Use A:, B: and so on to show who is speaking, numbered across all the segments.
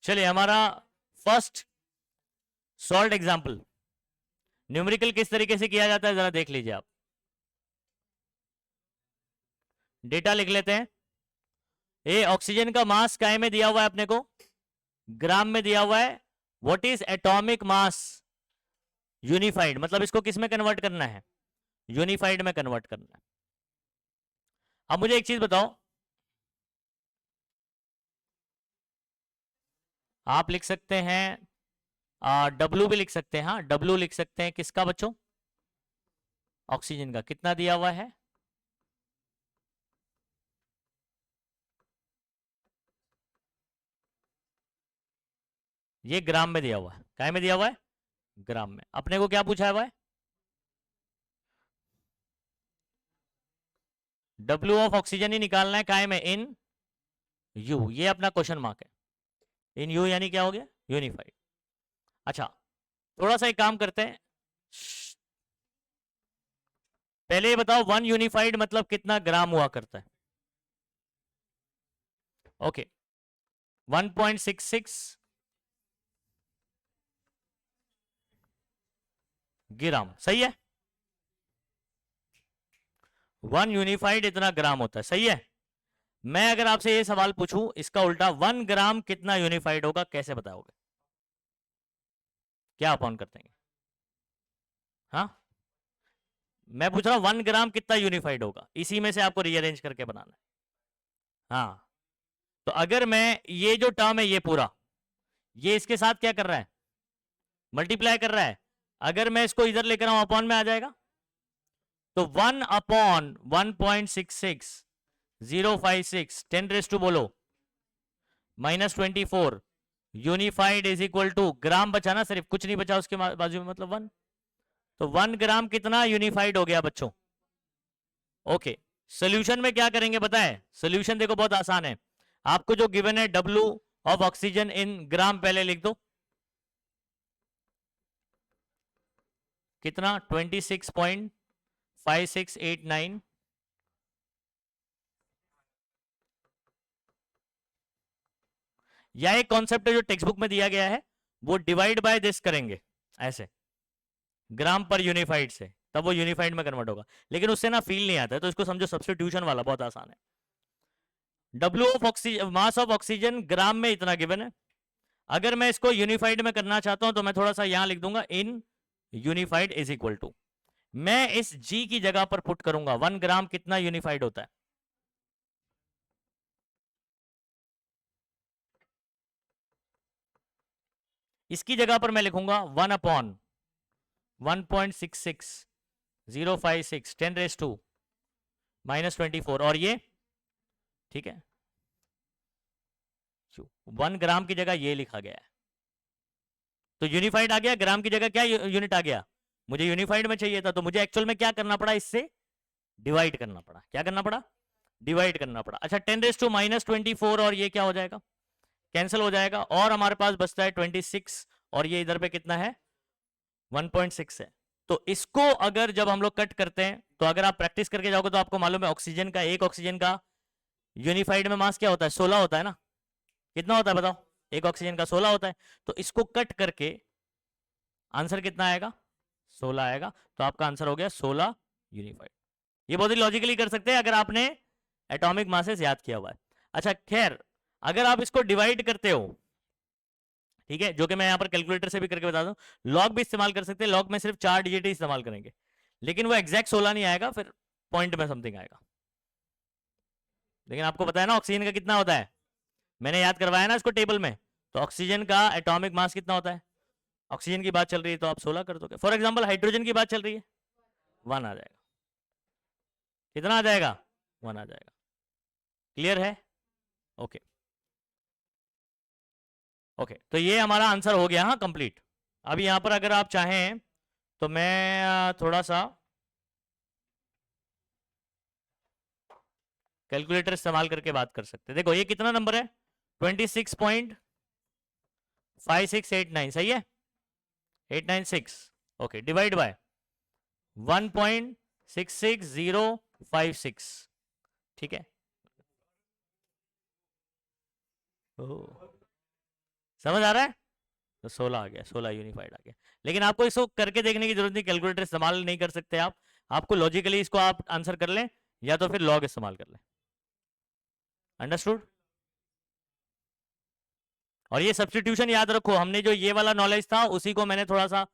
A: चलिए हमारा first salt example, numerical किस तरीके से किया जाता है जरा देख लीजिए आप। डेटा लिख लेते हैं। ये ऑक्सीजन का मास काय में दिया हुआ है अपने को, ग्राम में दिया हुआ है। What is atomic mass unified, मतलब इसको किस में कन्वर्ट करना है, यूनिफाइड में कन्वर्ट करना है। अब मुझे एक चीज बताओ, आप लिख सकते हैं डब्ल्यू भी लिख सकते हैं, हाँ डब्ल्यू लिख सकते हैं, किसका बच्चों, ऑक्सीजन का। कितना दिया हुआ है, ये ग्राम में दिया हुआ है। काय में दिया हुआ है, ग्राम में। अपने को क्या पूछा है हुआ है, डब्ल्यू ऑफ ऑक्सीजन ही निकालना है, काय में, इन यू। ये अपना क्वेश्चन मार्क है। इन यू यानी क्या हो गया, यूनिफाइड। अच्छा थोड़ा सा एक काम करते हैं, पहले ये बताओ 1 यूनिफाइड मतलब कितना ग्राम हुआ करता है। ओके 1.66 ग्राम, सही है। 1 यूनिफाइड इतना ग्राम होता है, सही है। मैं अगर आपसे ये सवाल पूछूं इसका उल्टा, 1 ग्राम कितना यूनिफाइड होगा, कैसे बताओगे, क्या अपॉन करते हैं, हाँ मैं पूछ रहा हूं 1 ग्राम कितना यूनिफाइड होगा, इसी में से आपको रीअरेंज करके बनाना है। हाँ तो अगर मैं ये जो टर्म है ये पूरा, ये इसके साथ क्या कर रहा है, मल्टीप्लाई कर रहा है, अगर मैं इसको इधर लेकर आऊं अपॉन में आ जाएगा। तो 1 अपॉन 1.66 056 10 रेज टू बोलो -24 यूनिफाइड इज इक्वल टू, ग्राम बचा ना सिर्फ, कुछ नहीं बचा उसके बाजू में, मतलब 1। तो 1 ग्राम कितना यूनिफाइड हो गया बच्चों। ओके सोल्यूशन में क्या करेंगे बताएं, सोल्यूशन देखो बहुत आसान है। आपको जो गिवन है डब्ल्यू ऑफ ऑक्सीजन इन ग्राम, पहले लिख दो कितना, 26.5689। या एक कॉन्सेप्ट है जो टेक्स्ट बुक में दिया गया है, वो डिवाइड बाय दिस करेंगे ऐसे, ग्राम पर यूनिफाइड से, तब वो यूनिफाइड में कन्वर्ट होगा। लेकिन उससे ना फील नहीं आता है, तो इसको समझो सब्स्टिट्यूशन वाला, बहुत आसान है। W of oxygen, mass of oxygen gram में इतना गिवन है। अगर मैं इसको यूनिफाइड में करना चाहता हूं तो मैं थोड़ा सा यहां लिख दूंगा, इन यूनिफाइड इज इक्वल टू, मैं इस जी की जगह पर पुट करूंगा 1 ग्राम कितना यूनिफाइड होता है। इसकी जगह पर मैं लिखूंगा 1 अपॉन 1.66 056 10 रेज टू -24, और ये ठीक है 1 ग्राम की जगह ये लिखा गया है। तो यूनिफाइड आ गया, ग्राम की जगह क्या यूनिट आ गया, मुझे यूनिफाइड में चाहिए था, तो मुझे एक्चुअल में क्या करना पड़ा, इससे डिवाइड करना पड़ा। क्या करना पड़ा, डिवाइड करना पड़ा। अच्छा 10 रेज टू -24, और ये क्या हो जाएगा, कैंसिल हो जाएगा, और हमारे पास बचता है 26, और ये इधर पे कितना है 1.6 है। तो इसको अगर जब हम लोग कट करते हैं, तो अगर आप प्रैक्टिस करके जाओगे तो आपको मालूम है ऑक्सीजन का, एक ऑक्सीजन का यूनिफाइड में मास क्या होता है, 16 होता है ना। कितना होता है बताओ, एक ऑक्सीजन का 16 होता है। तो इसको कट करके आंसर कितना आएगा, 16 आएगा। तो आपका आंसर हो गया 16 यूनिफाइड। ये बहुत ही लॉजिकली कर सकते हैं अगर आपने एटॉमिक मासेस याद किया हुआ है। अच्छा खैर, अगर आप इसको डिवाइड करते हो, ठीक है, जो कि मैं यहां पर कैलकुलेटर से भी करके बता दूं, लॉग भी इस्तेमाल कर सकते हैं, लॉग में सिर्फ 4 डिजिट ही इस्तेमाल करेंगे, लेकिन वो एग्जैक्ट 16 नहीं आएगा, फिर पॉइंट में समथिंग आएगा। लेकिन आपको पता है ना ऑक्सीजन का कितना होता है, मैंने याद करवाया ना इसको टेबल में। तो ऑक्सीजन का एटॉमिक मास कितना होता है, ऑक्सीजन की बात चल रही है तो आप 16 कर दोगे। फॉर एग्जांपल हाइड्रोजन की बात चल रही है, 1 आ जाएगा। कितना आ जाएगा, 1 आ जाएगा। क्लियर है, ओके ओके। तो ये हमारा आंसर हो गया, हाँ कंप्लीट। अब यहां पर अगर आप चाहें तो मैं थोड़ा सा कैलकुलेटर इस्तेमाल करके बात कर सकते हैं। देखो ये कितना नंबर है, 26.5689, सही है, 896। ओके डिवाइड बाय 1.66056, ठीक है। समझ आ रहा है? तो 16 आ गया, 16 यूनिफाइड आ गया। लेकिन आपको इसको करके देखने की जरूरत नहीं, कैलकुलेटर इस्तेमाल नहीं कर सकते आप। आपको लॉजिकली इसको आप आंसर कर लें या तो फिर लॉग इस्तेमाल कर लें। अंडरस्टूड? और ये सब्सटीट्यूशन याद रखो, हमने जो ये वाला नॉलेज था उसी को मैंने थोड़ा सा,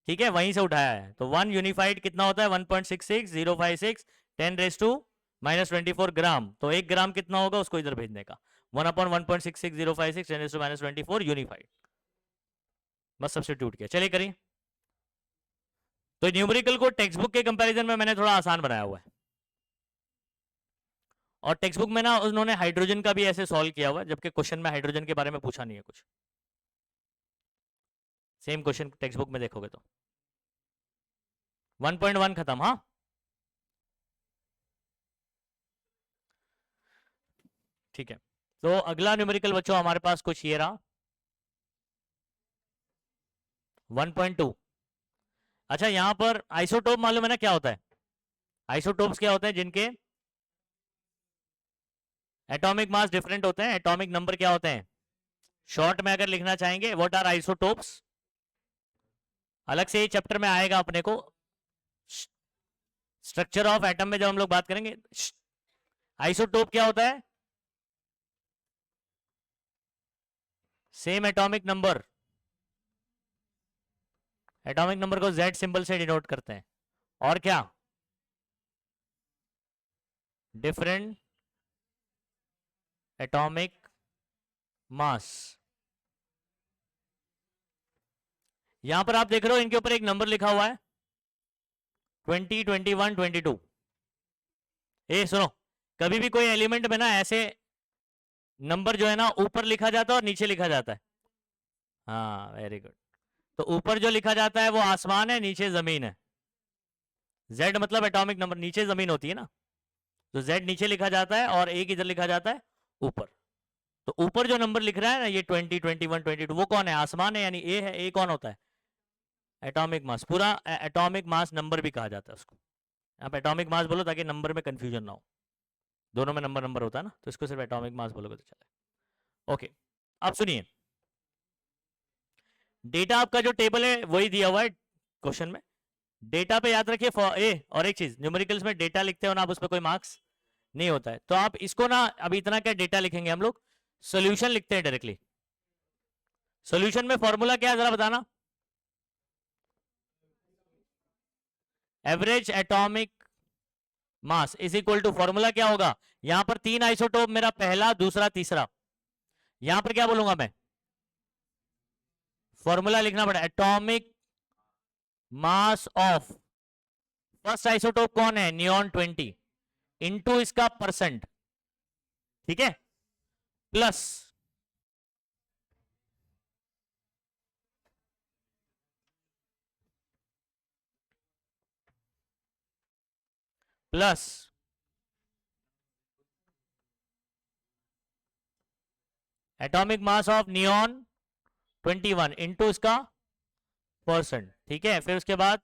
A: ठीक है, वहीं से उठाया है। तो 1 यूनिफाइड कितना होता है? 1.66056 10⁻⁻24 ग्राम। तो 1 ग्राम कितना होगा उसको इधर भेजने का, 1/1.66056 10⁻⁻24 यूनिफाइड। बस सब्सटीट्यूट किया। चलिए करिए। तो न्यूमेरिकल को टेक्स्ट बुक के कंपैरिजन में मैंने थोड़ा आसान बनाया हुआ है। और टेक्स्ट बुक में ना उन्होंने हाइड्रोजन का भी ऐसे सॉल्व किया हुआ है, जबकि क्वेश्चन में हाइड्रोजन के बारे में पूछा नहीं है कुछ। सेम क्वेश्चन टेक्स्ट बुक में देखोगे तो 1.1 खत्म। हाँ, ठीक है। तो अगला न्यूमेरिकल बच्चों हमारे पास कुछ ये रहा, 1.2। अच्छा, यहां पर आइसोटोप मालूम है ना क्या होता है? आइसोटोप्स क्या होते हैं? जिनके एटॉमिक मास डिफरेंट होते हैं, एटॉमिक नंबर क्या होते हैं? शॉर्ट में अगर लिखना चाहेंगे, व्हाट आर आइसोटोप्स, अलग से ये चैप्टर में आएगा अपने को, स्ट्रक्चर ऑफ एटम में जब हम लोग बात करेंगे। आइसोटोप क्या होता है? Same atomic number, atomic number को Z सिंबल से डिनोट करते हैं। और क्या? Different atomic mass. यहां पर आप देख रहे हो इनके ऊपर एक नंबर लिखा हुआ है 20, 21, 22। ए सुनो, कभी भी कोई एलिमेंट में ना ऐसे नंबर जो है ना ऊपर लिखा जाता है और नीचे लिखा जाता है। हाँ, वेरी गुड। तो ऊपर जो लिखा जाता है वो आसमान है, नीचे जमीन है। Z मतलब एटॉमिक नंबर, नीचे जमीन होती है ना, तो Z नीचे लिखा जाता है और एक इधर लिखा जाता है ऊपर। तो ऊपर जो नंबर लिख रहा है ना ये 20, 21, 22, वो कौन है? आसमान है, यानी ए है। ए कौन होता है? Atomic mass. पूरा एटॉमिक मास नंबर भी कहा जाता है उसको। आप एटॉमिक मास बोलो ताकि नंबर में कंफ्यूजन ना हो, दोनों में नंबर नंबर होता है ना, तो इसको सिर्फ एटॉमिक मास बोलोगे तो चले। ओके, अब सुनिए, डेटा आपका जो टेबल है वही दिया हुआ है क्वेश्चन में। डेटा पे याद रखिए ए, और एक चीज, न्यूमेरिकल्स में डेटा लिखते हो ना आप, उस पर कोई मार्क्स नहीं होता है। तो आप इसको ना, अभी इतना क्या डेटा लिखेंगे हम लोग, सोल्यूशन लिखते हैं डायरेक्टली। सोल्यूशन में फॉर्मूला क्या है जरा बताना? Average atomic mass is equal to, formula क्या होगा? यहां पर 3 आइसोटोप, मेरा पहला, दूसरा, तीसरा। यहां पर क्या बोलूंगा मैं? फॉर्मूला लिखना पड़ेगा, atomic mass of first isotope कौन है? नियॉन 20, इनटू इसका परसेंट, ठीक है, plus plus atomic mass of neon 21 into इसका परसेंट, ठीक है। फिर उसके बाद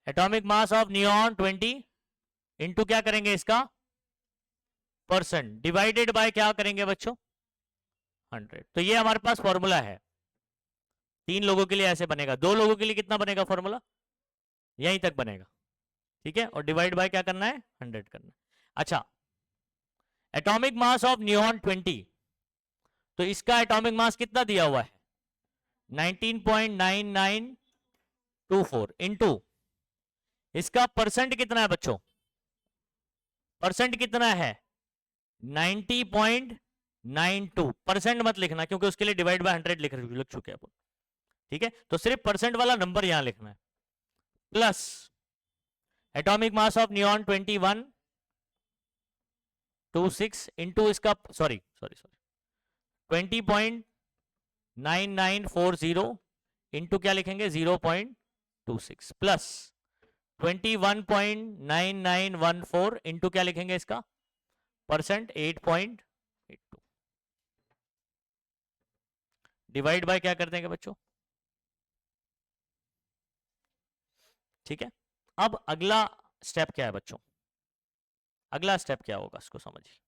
A: atomic mass of neon 20 into क्या करेंगे? इसका परसेंट, डिवाइडेड बाय क्या करेंगे बच्चों? 100। तो ये हमारे पास फॉर्मूला है। 3 लोगों के लिए ऐसे बनेगा, 2 लोगों के लिए कितना बनेगा फॉर्मूला? यहीं तक बनेगा, ठीक है। और डिवाइड बाय क्या करना है? 100 करना है। अच्छा, एटॉमिक मास ऑफ नियॉन 20, तो इसका एटॉमिक मास कितना दिया हुआ है? 19.9924 इंटू इसका परसेंट कितना है बच्चों? परसेंट कितना है? 90.92। परसेंट मत लिखना क्योंकि उसके लिए डिवाइड बाय 100 लिख चुके हैं, ठीक है। तो सिर्फ परसेंट वाला नंबर यहां लिखना है, plus atomic mass of neon 2126 into इसका, सॉरी 20.9940 इंटू क्या लिखेंगे? 0.26 प्लस 21.9914 इंटू क्या लिखेंगे? इसका परसेंट 8.82, डिवाइड बाय क्या कर देंगे बच्चों? ठीक है। अब अगला स्टेप क्या है बच्चों? अगला स्टेप क्या होगा इसको समझिए।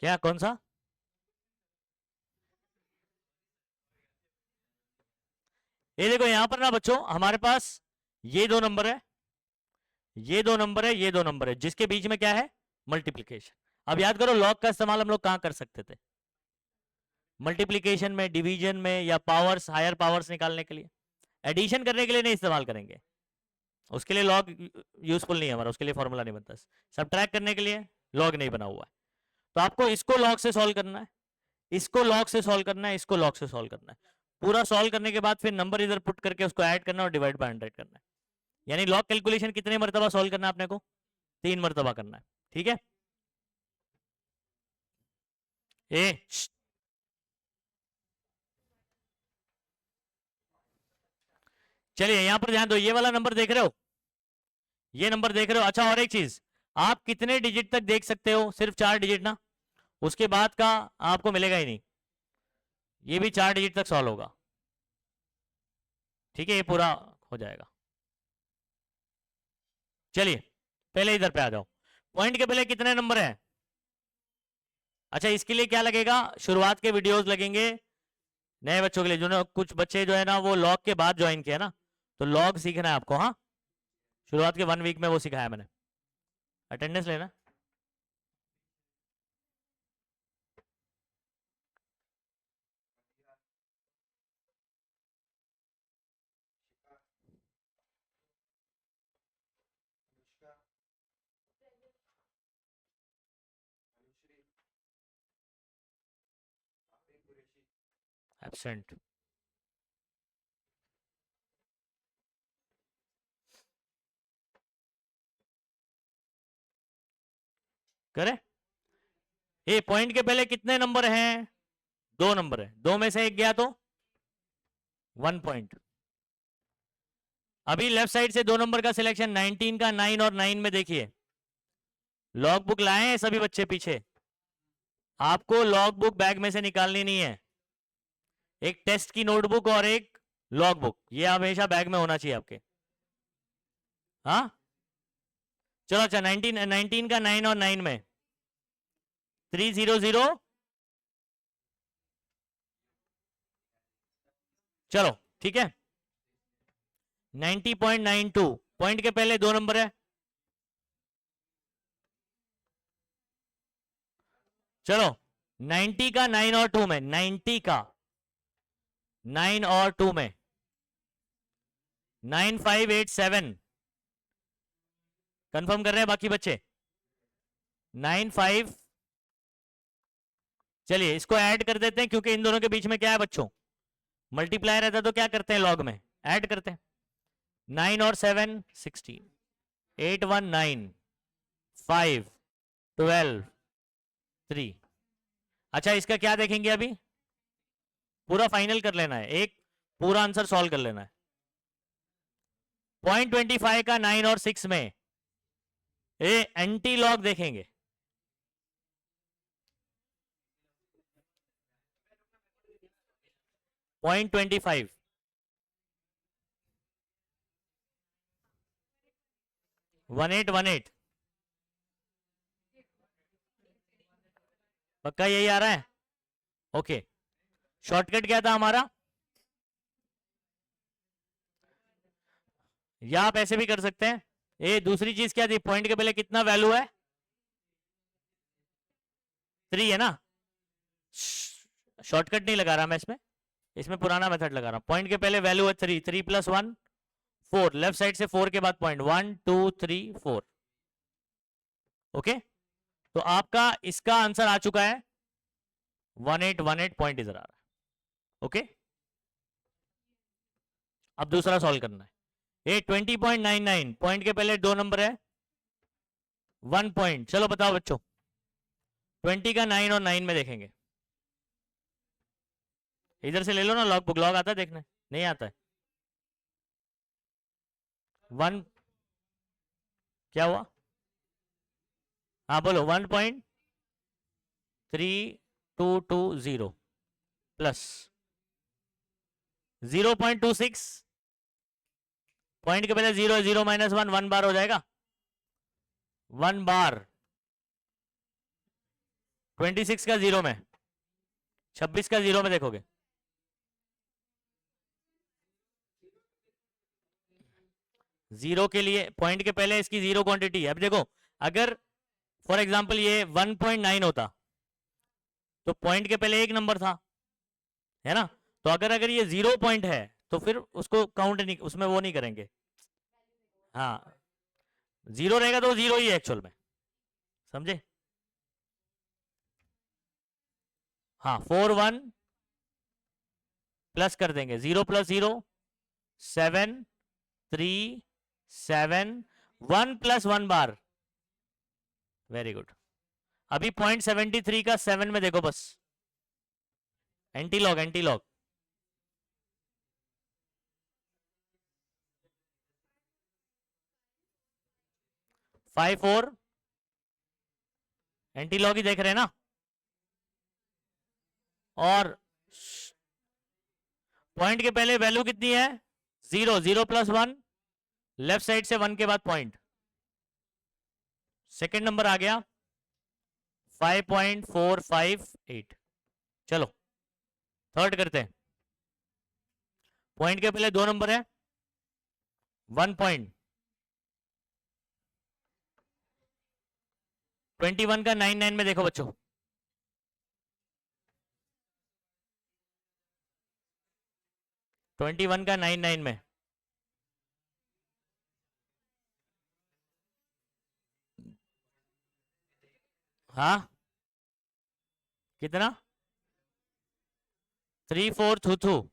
A: क्या कौन सा? ये देखो यहां पर ना बच्चों, हमारे पास ये दो नंबर है, ये दो नंबर है, ये दो नंबर है, जिसके बीच में क्या है? मल्टीप्लीकेशन। अब याद करो लॉग का इस्तेमाल हम लोग कहां कर सकते थे? मल्टीप्लीकेशन में, डिवीजन में, या पावर्स, हायर पावर्स निकालने के लिए। एडिशन करने के लिए नहीं इस्तेमाल करेंगे, उसके लिए लॉग यूजफुल नहीं है हमारा, उसके लिए फॉर्मूला नहीं बनता। सब्ट्रैक्ट करने के लिए लॉग नहीं बना हुआ है। तो आपको इसको लॉग से सॉल्व करना है, इसको लॉग से सॉल्व करना है, इसको लॉग से सॉल्व करना है। पूरा सॉल्व करने के बाद फिर नंबर इधर पुट करके उसको ऐड करना और डिवाइड बाय 100 करना है। यानी लॉग कैलकुलेशन कितने मरतबा सॉल्व करना है अपने को? 3 मरतबा करना है। ठीक है। ए चलिए यहां पर ध्यान दो, ये वाला नंबर देख रहे हो, ये नंबर देख रहे हो। अच्छा और एक चीज, आप कितने डिजिट तक देख सकते हो? सिर्फ 4 डिजिट ना, उसके बाद का आपको मिलेगा ही नहीं। ये भी 4 डिजिट तक सॉल्व होगा। ठीक है, ये पूरा हो जाएगा। चलिए पहले इधर पे आ जाओ। पॉइंट के पहले कितने नंबर हैं? अच्छा इसके लिए क्या लगेगा? शुरुआत के वीडियोस लगेंगे नए बच्चों के लिए, जो कुछ बच्चे जो है ना वो लॉग के बाद ज्वाइन किया ना, तो लॉग सीखना है आपको। हाँ, शुरुआत के 1 वीक में वो सिखाया मैंने। अटेंडेंस लेना। एब्सेंट। करे। ये पॉइंट के पहले कितने नंबर हैं? 2 नंबर है, 2 में से एक गया तो 1 पॉइंट। अभी लेफ्ट साइड से 2 नंबर का सिलेक्शन, 19 का 9 और 9 में देखिए। लॉग बुक लाए हैं सभी बच्चे पीछे? आपको लॉग बुक बैग में से निकालनी नहीं है, एक टेस्ट की नोटबुक और एक लॉग बुक, ये हमेशा बैग में होना चाहिए आपके। हाँ चलो। अच्छा 19 का 9 और 9 में 300। चलो ठीक है। 90.92 पॉइंट के पहले 2 नंबर है। चलो 90 का 9 और 2 में, 90 का 9 और 2 में 9587। कंफर्म कर रहे हैं बाकी बच्चे? 95। चलिए इसको ऐड कर देते हैं, क्योंकि इन दोनों के बीच में क्या है बच्चों? मल्टीप्लाई रहता है तो क्या करते हैं लॉग में? ऐड करते हैं। 9 और 7 16, 8 1 9, 5 12 3। अच्छा इसका क्या देखेंगे अभी? पूरा फाइनल कर लेना है, एक पूरा आंसर सॉल्व कर लेना है। 0.25 का 9 और 6 में ए एंटी लॉग देखेंगे। पॉइंट 25 1818। पक्का यही आ रहा है? ओके। शॉर्टकट क्या था हमारा? या आप ऐसे भी कर सकते हैं। ये दूसरी चीज क्या थी? पॉइंट के पहले कितना वैल्यू है? 3 है ना। शॉर्टकट नहीं लगा रहा मैं इसमें, इसमें पुराना मेथड लगा रहा हूं। पॉइंट के पहले वैल्यू है 3, 3 + 1 4, लेफ्ट साइड से 4 के बाद पॉइंट 1 2 3 4। ओके, तो आपका इसका आंसर आ चुका है 1818 पॉइंट इधर आ रहा है। ओके, अब दूसरा सॉल्व करना है। ये 20.99 पॉइंट के पहले 2 नंबर है, 1 पॉइंट। चलो बताओ बच्चों, 20 का 9 और 9 में देखेंगे। इधर से ले लो ना लॉग बुक, लॉग आता है देखने, नहीं आता है? 1, क्या हुआ? हाँ बोलो, 1.3220 प्लस 0.26, पॉइंट के पहले 0 है, 0 माइनस 1, 1 बार हो जाएगा, 1 बार 26 का 0 में, 26 का 0 में देखोगे, जीरो के लिए पॉइंट के पहले इसकी जीरो क्वांटिटी है। अब देखो, अगर फॉर एग्जांपल ये 1.9 होता तो पॉइंट के पहले एक नंबर था, है ना? तो अगर अगर ये 0 पॉइंट है तो फिर उसको काउंट नहीं, उसमें वो नहीं करेंगे। हाँ, 0 रहेगा तो 0 ही है एक्चुअल में, समझे? हाँ, 4 1 प्लस कर देंगे, 0 plus 0 7 3 7 1 plus 1 bar, very good. अभी 0.73 का 7 में देखो बस, anti log, anti log, 5 4, anti log ही देख रहे हैं ना? और पॉइंट के पहले वैल्यू कितनी है? 0, 0 प्लस 1, लेफ्ट साइड से 1 के बाद पॉइंट, सेकेंड नंबर आ गया 5.458। चलो थर्ड करते हैं, पॉइंट के पहले 2 नंबर है, 1.21 का 99 में देखो बच्चों, ट्वेंटी वन का 99 में, हाँ कितना? 3 4 2 2।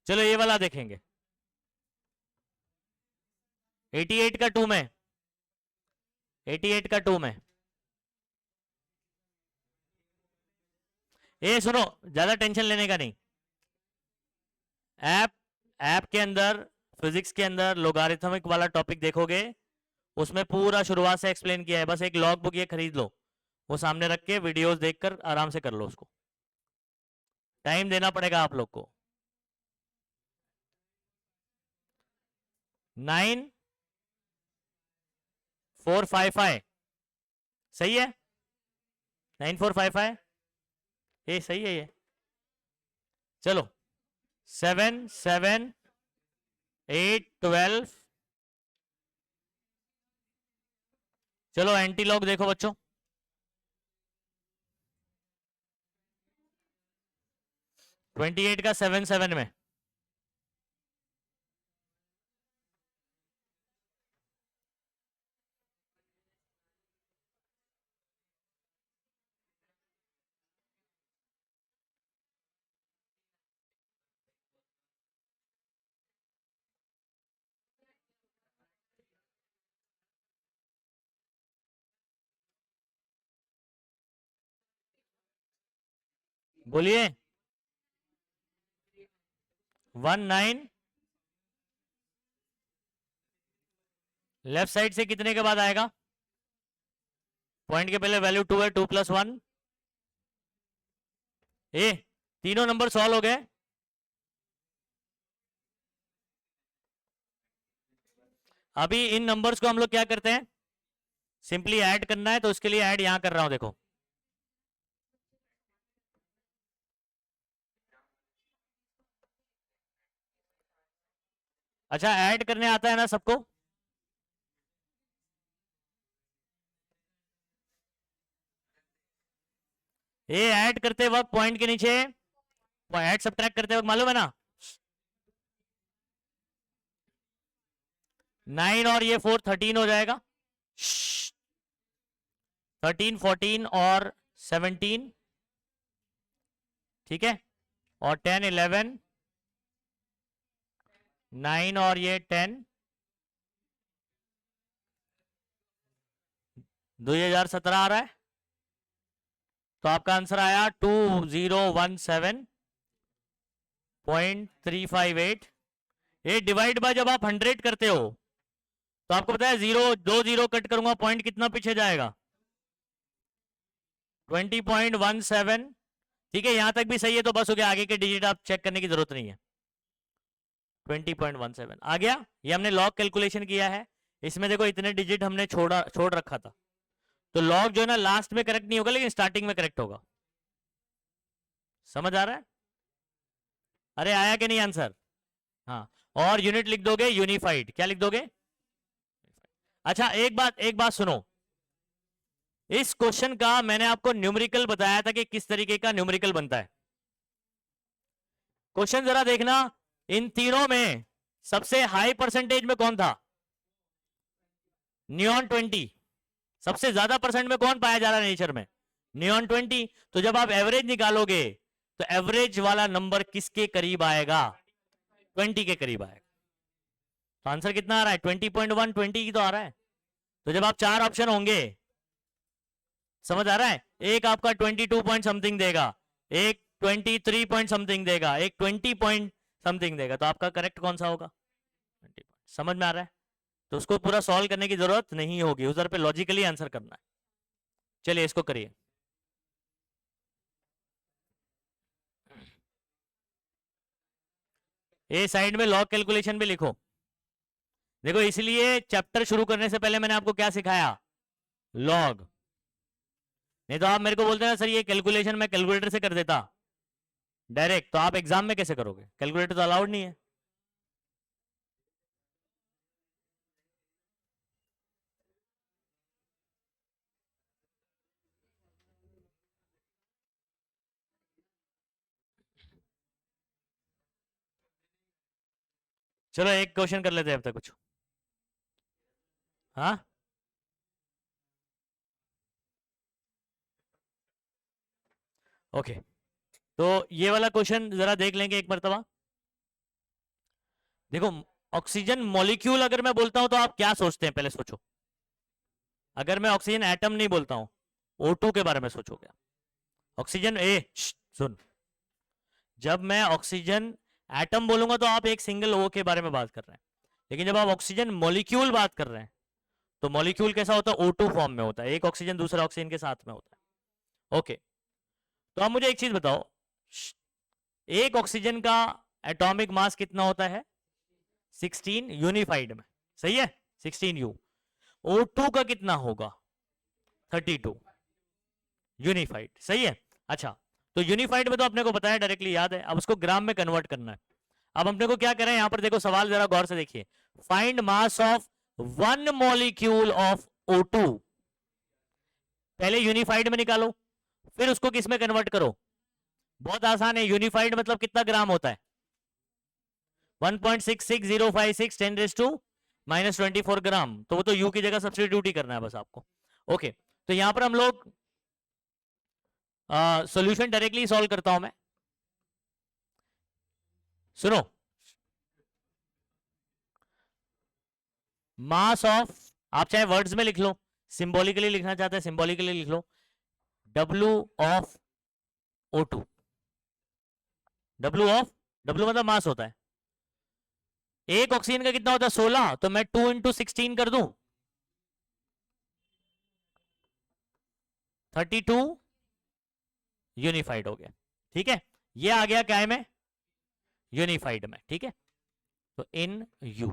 A: चलो ये वाला देखेंगे, 88 का 2 में, 88 का 2 में, ये सुनो, ज्यादा टेंशन लेने का नहीं। ऐप ऐप के अंदर, फिजिक्स के अंदर लोगारिथमिक वाला टॉपिक देखोगे, उसमें पूरा शुरुआत से एक्सप्लेन किया है। बस एक लॉग बुक ये खरीद लो, वो सामने रख के वीडियोस देखकर आराम से कर लो उसको, टाइम देना पड़ेगा आप लोग को। 9455 सही है, 9455 ये सही है ये। चलो 7 7 8 12, चलो एंटी लॉग देखो बच्चों, 28 का 7 7 में, बोलिए 19, लेफ्ट साइड से कितने के बाद आएगा? पॉइंट के पहले वैल्यू 2 है, 2 प्लस 1, ए तीनों नंबर सॉल्व हो गए। अभी इन नंबर्स को हम लोग क्या करते हैं, सिंपली ऐड करना है, तो उसके लिए ऐड यहां कर रहा हूं देखो, अच्छा ऐड करने आता है ना सबको? ये ऐड करते वक्त पॉइंट के नीचे ऐड सब्ट्रैक्ट करते वक्त मालूम है ना, 9 और ये 4 13 हो जाएगा, 13 14 और 17, ठीक है, और 10 11, 9 और ये 10, 2017 आ रहा है, तो आपका आंसर आया 2017.358। ये डिवाइड बाय जब आप 100 करते हो तो आपको पता है 0 कट करूंगा पॉइंट कितना पीछे जाएगा 20.17। ठीक है, यहां तक भी सही है तो बस हो गया, आगे के डिजिट आप चेक करने की जरूरत नहीं है। 20.17 आ गया। ये हमने लॉग कैलकुलेशन किया है, इसमें देखो इतने डिजिट हमने छोड़ रखा था, तो लॉग जो है ना लास्ट में करेक्ट नहीं होगा लेकिन स्टार्टिंग में करेक्ट होगा। समझ आ रहा है? अरे आया कि नहीं आंसर? हाँ, और यूनिट लिख दोगे यूनिफाइड। क्या लिख दोगे? अच्छा एक बात सुनो, इस क्वेश्चन का मैंने आपको न्यूमेरिकल बताया था कि किस तरीके का न्यूमेरिकल बनता है। क्वेश्चन जरा देखना, इन तीनों में सबसे हाई परसेंटेज में कौन था? नियॉन 20। सबसे ज्यादा परसेंट में कौन पाया जा रहा है नेचर में? नियॉन 20। तो जब आप एवरेज निकालोगे तो एवरेज वाला नंबर किसके करीब आएगा? 20 के करीब आएगा। तो आंसर कितना आ रहा है? 20.1, 20 की तो आ रहा है। तो जब आप 4 ऑप्शन होंगे, समझ आ रहा है, एक आपका 22 पॉइंट समथिंग देगा, एक 23 पॉइंट समथिंग देगा, एक 20 पॉइंट समथिंग देगा, तो आपका करेक्ट कौन सा होगा? 20। समझ में आ रहा है? तो उसको पूरा सॉल्व करने की जरूरत नहीं होगी, उधर पे लॉजिकली आंसर करना है। चलिए इसको करिए। ए साइड में लॉग कैलकुलेशन भी लिखो। देखो इसलिए चैप्टर शुरू करने से पहले मैंने आपको क्या सिखाया? लॉग। नहीं तो आप मेरे को बोलते ना सर ये कैलकुलेशन मैं कैलकुलेटर से कर देता डायरेक्ट, तो आप एग्जाम में कैसे करोगे? कैलकुलेटर तो अलाउड नहीं है। चलो एक क्वेश्चन कर लेते हैं अब तक कुछ। हाँ, ओके। तो ये वाला क्वेश्चन जरा देख लेंगे एक मरतबा। देखो, ऑक्सीजन मॉलिक्यूल अगर मैं बोलता हूं तो आप क्या सोचते हैं? पहले सोचो। अगर मैं ऑक्सीजन एटम नहीं बोलता हूं, O2 के बारे में सोचोगे। ऑक्सीजन सुन, जब मैं ऑक्सीजन एटम बोलूंगा तो आप एक सिंगल O के बारे में बात कर रहे हैं, लेकिन जब आप ऑक्सीजन मॉलिक्यूल बात कर रहे हैं तो मॉलिक्यूल कैसा होता है? O2 फॉर्म में होता है, एक ऑक्सीजन दूसरा ऑक्सीजन के साथ में होता है। ओके, तो आप मुझे एक चीज बताओ, एक ऑक्सीजन का एटॉमिक मास कितना होता है? 16 यूनिफाइड में, सही है, 16U। O2 का कितना होगा? 32 यूनिफाइड, सही है। अच्छा, तो यूनिफाइड में तो अपने को पता है, डायरेक्टली याद है, अब उसको ग्राम में कन्वर्ट करना है। अब अपने को क्या करें, यहां पर देखो सवाल जरा गौर से देखिए, find mass of 1 molecule of O2। पहले यूनिफाइड में निकालो, फिर उसको किस में कन्वर्ट करो। बहुत आसान है, यूनिफाइड मतलब कितना ग्राम होता है? 1.66056 10⁻⁻24 ग्राम। तो वो तो यू की जगह सब्स्टिट्यूट ही करना है बस आपको। ओके, तो यहां पर हम लोग सॉल्यूशन डायरेक्टली सॉल्व करता हूं मैं। सुनो, मास ऑफ, आप चाहे वर्ड्स में लिख लो, सिंबॉलिकली लिखना चाहते हैं सिंबॉलिकली लिख लो, W ऑफ O2। W मतलब मास होता है। एक ऑक्सीजन का कितना होता है? 16, तो मैं 2 × 16 कर दूं, 32 यूनिफाइड हो गया। ठीक है, ये आ गया क्या है में? यूनिफाइड में। ठीक है, तो इन यू,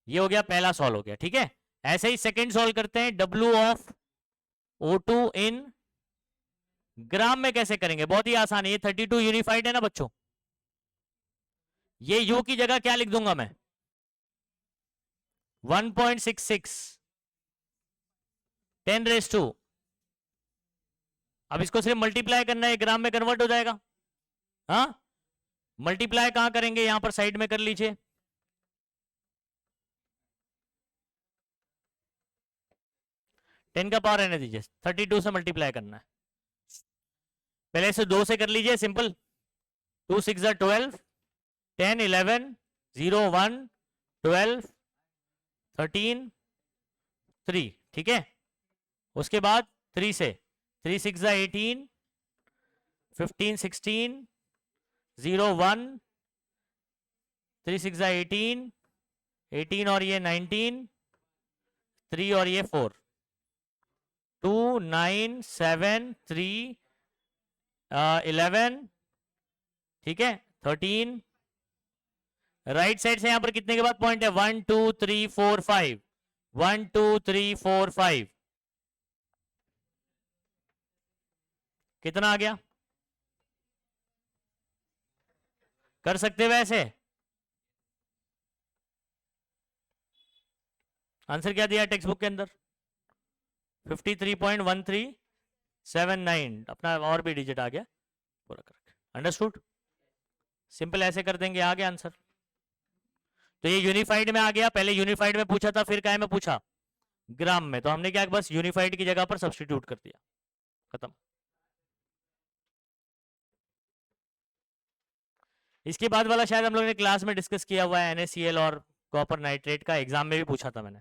A: ये हो गया पहला सॉल्व हो गया। ठीक है, ऐसे ही सेकंड सॉल्व करते हैं, W ऑफ O2 इन ग्राम में कैसे करेंगे? बहुत ही आसान है, ये 32 यूनिफाइड है ना बच्चों, ये U की जगह क्या लिख दूंगा मैं? 1.66 10⁻²। अब इसको सिर्फ मल्टीप्लाई करना है, ग्राम में कन्वर्ट हो जाएगा। हाँ, मल्टीप्लाई कहां करेंगे? यहां पर साइड में कर लीजिए, टेन का पावर रहने दीजिए, 32 से मल्टीप्लाई करना है। पहले से 2 से कर लीजिए, सिंपल, 2 6 12, 10 11 0 1 12 13 3। ठीक है, उसके बाद 3 से 3 6 18, 15 16, 0 1, 3 6 18, 18 और ये 19, 3 और ये 4, 2 9 7 3 11, ठीक है 13। राइट साइड से यहां पर कितने के बाद पॉइंट है? 1 2 3 4 5, 1 2 3 4 5, कितना आ गया? कर सकते हो ऐसे? आंसर क्या दिया टेक्स्ट बुक के अंदर? 53.1379, अपना और भी डिजिट आ गया पूरा करके। अंडरस्टूड? सिंपल ऐसे कर देंगे, आ गया आंसर। तो ये यूनिफाइड में आ गया, पहले यूनिफाइड में पूछा था, फिर काय में पूछा? ग्राम में। तो हमने क्या बस यूनिफाइड की जगह पर सब्स्टिट्यूट कर दिया, खत्म। इसके बाद वाला शायद हम लोग ने क्लास में डिस्कस किया हुआ है, NaCl और कॉपर नाइट्रेट का, एग्जाम में भी पूछा था मैंने।